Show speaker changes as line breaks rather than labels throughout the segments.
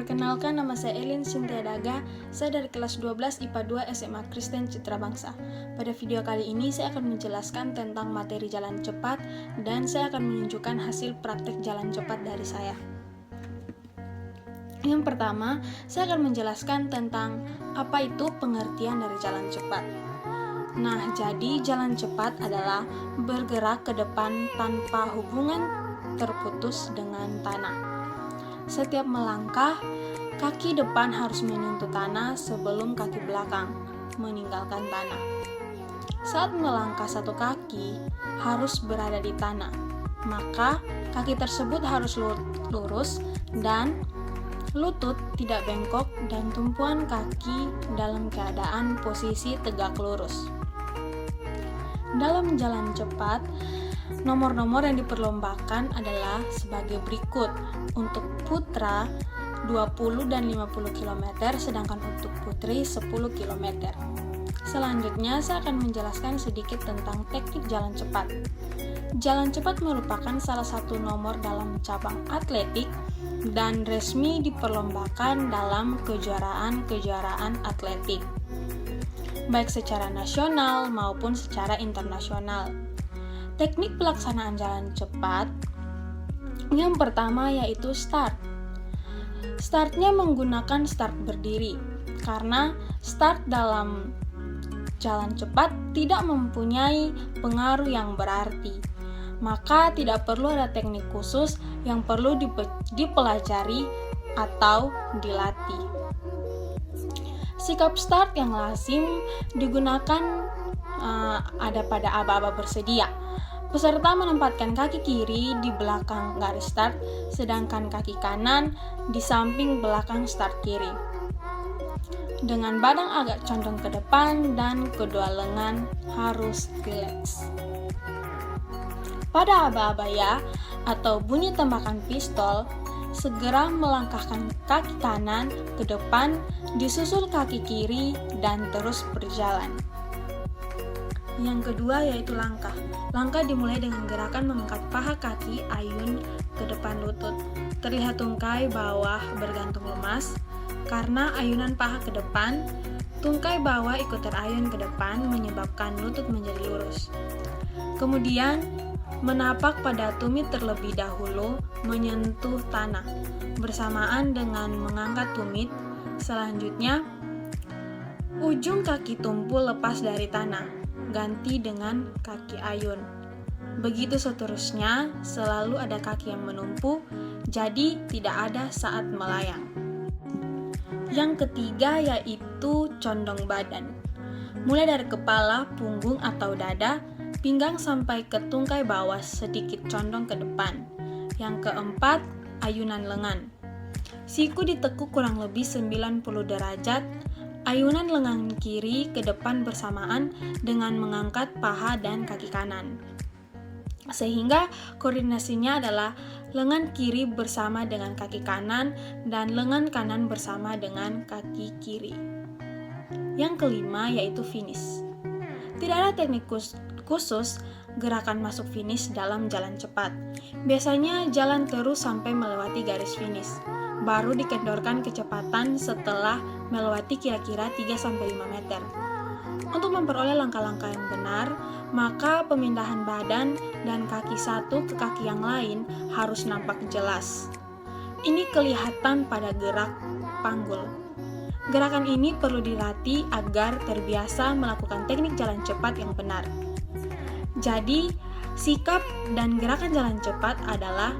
Perkenalkan, nama saya Elin Cynthia Daga. Saya dari kelas 12 IPA 2 SMA Kristen Citra Bangsa. Pada video kali ini saya akan menjelaskan tentang materi jalan cepat dan saya akan menunjukkan hasil praktek jalan cepat dari saya. Yang pertama, saya akan menjelaskan tentang apa itu pengertian dari jalan cepat. Nah, jadi jalan cepat adalah bergerak ke depan tanpa hubungan terputus dengan tanah. Setiap melangkah, kaki depan harus menyentuh tanah sebelum kaki belakang meninggalkan tanah. Saat melangkah satu kaki harus berada di tanah, maka kaki tersebut harus lurus dan lutut tidak bengkok dan tumpuan kaki dalam keadaan posisi tegak lurus. Dalam jalan cepat, nomor-nomor yang diperlombakan adalah sebagai berikut. Untuk putra 20 dan 50 km, sedangkan untuk putri 10 km. Selanjutnya saya akan menjelaskan sedikit tentang teknik jalan cepat. Jalan cepat merupakan salah satu nomor dalam cabang atletik dan resmi diperlombakan dalam kejuaraan-kejuaraan atletik, baik secara nasional maupun secara internasional. Teknik pelaksanaan jalan cepat yang pertama yaitu start. Startnya menggunakan start berdiri, karena start dalam jalan cepat tidak mempunyai pengaruh yang berarti. Maka tidak perlu ada teknik khusus yang perlu dipelajari atau dilatih. Sikap start yang lazim digunakan ada pada aba-aba bersedia. Peserta menempatkan kaki kiri di belakang garis start, sedangkan kaki kanan di samping belakang start kiri. Dengan badan agak condong ke depan dan kedua lengan harus rileks. Pada aba-abaya atau bunyi tembakan pistol, segera melangkahkan kaki kanan ke depan, disusul kaki kiri dan terus berjalan. Yang kedua yaitu langkah. Langkah dimulai dengan gerakan mengangkat paha kaki ayun ke depan lutut. Terlihat tungkai bawah bergantung lemas. Karena ayunan paha ke depan, tungkai bawah ikut terayun ke depan menyebabkan lutut menjadi lurus. Kemudian, menapak pada tumit terlebih dahulu menyentuh tanah, bersamaan dengan mengangkat tumit. Selanjutnya, ujung kaki tumpul lepas dari tanah, ganti dengan kaki ayun. Begitu seterusnya, selalu ada kaki yang menumpu, jadi tidak ada saat melayang. Yang ketiga yaitu condong badan. Mulai dari kepala, punggung atau dada, pinggang sampai ke tungkai bawah sedikit condong ke depan. Yang keempat, ayunan lengan. Siku ditekuk kurang lebih 90 derajat. Ayunan lengan kiri ke depan bersamaan dengan mengangkat paha dan kaki kanan. Sehingga koordinasinya adalah lengan kiri bersama dengan kaki kanan dan lengan kanan bersama dengan kaki kiri. Yang kelima yaitu finish. Tidak ada teknik khusus gerakan masuk finish dalam jalan cepat. Biasanya jalan terus sampai melewati garis finish. Baru dikendorkan kecepatan setelah melewati kira-kira 3-5 meter. Untuk memperoleh langkah-langkah yang benar, maka pemindahan badan dan kaki satu ke kaki yang lain harus nampak jelas. Ini kelihatan pada gerak panggul. Gerakan ini perlu dilatih agar terbiasa melakukan teknik jalan cepat yang benar. Jadi, sikap dan gerakan jalan cepat adalah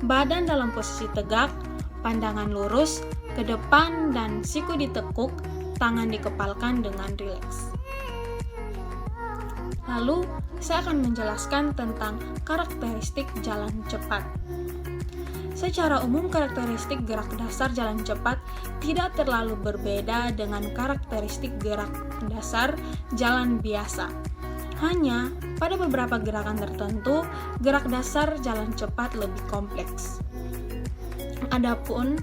badan dalam posisi tegak, pandangan lurus ke depan dan siku ditekuk, tangan dikepalkan dengan rileks. Lalu, saya akan menjelaskan tentang karakteristik jalan cepat. Secara umum, karakteristik gerak dasar jalan cepat tidak terlalu berbeda dengan karakteristik gerak dasar jalan biasa. Hanya pada beberapa gerakan tertentu, gerak dasar jalan cepat lebih kompleks. Adapun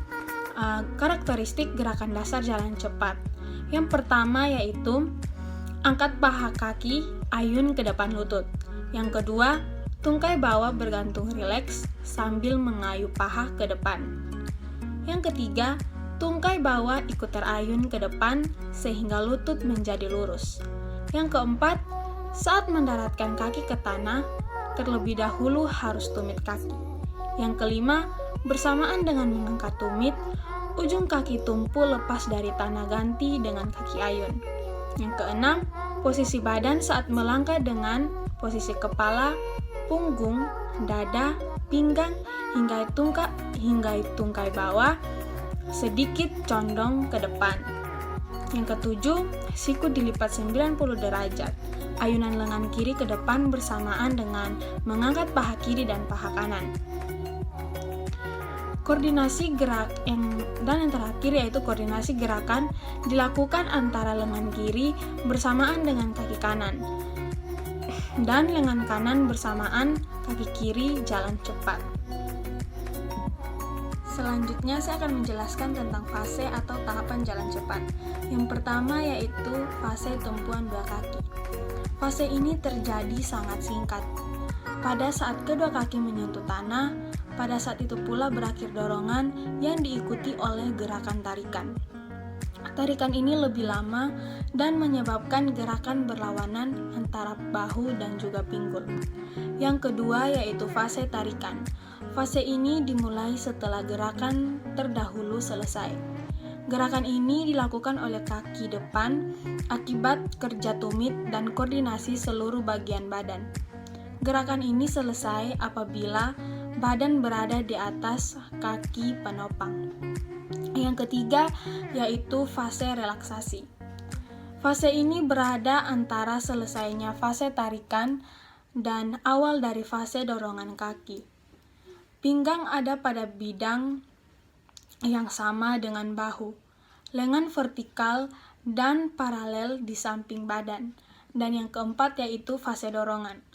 karakteristik gerakan dasar jalan cepat. Yang pertama yaitu angkat paha kaki ayun ke depan lutut. Yang kedua, tungkai bawah bergantung rileks sambil mengayuh paha ke depan. Yang ketiga, Tungkai bawah ikut terayun ke depan sehingga lutut menjadi lurus. Yang keempat, saat mendaratkan kaki ke tanah, terlebih dahulu harus tumit kaki. Yang kelima, bersamaan dengan mengangkat tumit, ujung kaki tumpu lepas dari tanah ganti dengan kaki ayun. Yang keenam, posisi badan saat melangkah dengan posisi kepala, punggung, dada, pinggang, hingga tungkai bawah sedikit condong ke depan. Yang ketujuh, siku dilipat 90 derajat. Ayunan lengan kiri ke depan bersamaan dengan mengangkat paha kiri dan paha kanan. Koordinasi gerak yang terakhir yaitu koordinasi gerakan dilakukan antara lengan kiri bersamaan dengan kaki kanan dan lengan kanan bersamaan kaki kiri jalan cepat. Selanjutnya saya akan menjelaskan tentang fase atau tahapan jalan cepat. Yang pertama yaitu fase tumpuan dua kaki. Fase ini terjadi sangat singkat. Pada saat kedua kaki menyentuh tanah, pada saat itu pula berakhir dorongan yang diikuti oleh gerakan tarikan. Tarikan ini lebih lama dan menyebabkan gerakan berlawanan antara bahu dan juga pinggul. Yang kedua yaitu fase tarikan. Fase ini dimulai setelah gerakan terdahulu selesai. Gerakan ini dilakukan oleh kaki depan akibat kerja tumit dan koordinasi seluruh bagian badan. Gerakan ini selesai apabila badan berada di atas kaki penopang. Yang ketiga yaitu fase relaksasi. Fase ini berada antara selesainya fase tarikan dan awal dari fase dorongan kaki. Pinggang ada pada bidang yang sama dengan bahu, lengan vertikal dan paralel di samping badan. Dan yang keempat yaitu fase dorongan.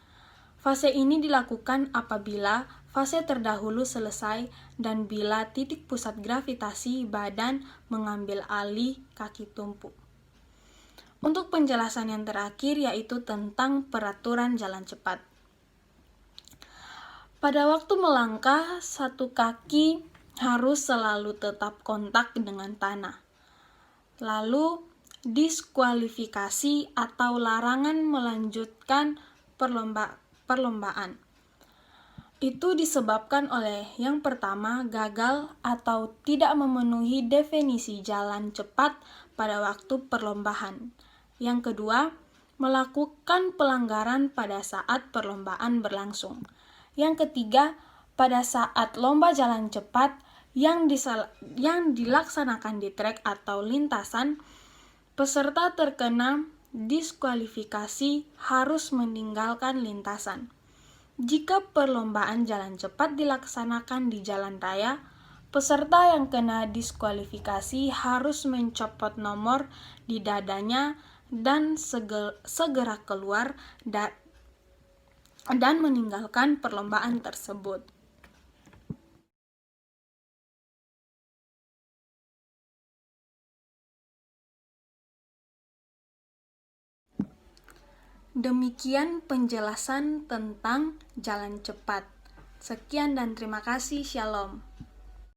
Fase ini dilakukan apabila fase terdahulu selesai dan bila titik pusat gravitasi badan mengambil alih kaki tumpu. Untuk penjelasan yang terakhir yaitu tentang peraturan jalan cepat. Pada waktu melangkah, satu kaki harus selalu tetap kontak dengan tanah. Lalu, diskualifikasi atau larangan melanjutkan perlombaan. Itu disebabkan oleh yang pertama, gagal atau tidak memenuhi definisi jalan cepat pada waktu perlombaan. Yang kedua, melakukan pelanggaran pada saat perlombaan berlangsung. Yang ketiga, pada saat lomba jalan cepat yang dilaksanakan di trek atau lintasan, peserta terkena diskualifikasi harus meninggalkan lintasan. Jika perlombaan jalan cepat dilaksanakan di jalan raya, peserta yang kena diskualifikasi harus mencopot nomor di dadanya dan segera keluar dan meninggalkan perlombaan tersebut. Demikian penjelasan tentang jalan cepat. Sekian dan terima kasih. Shalom.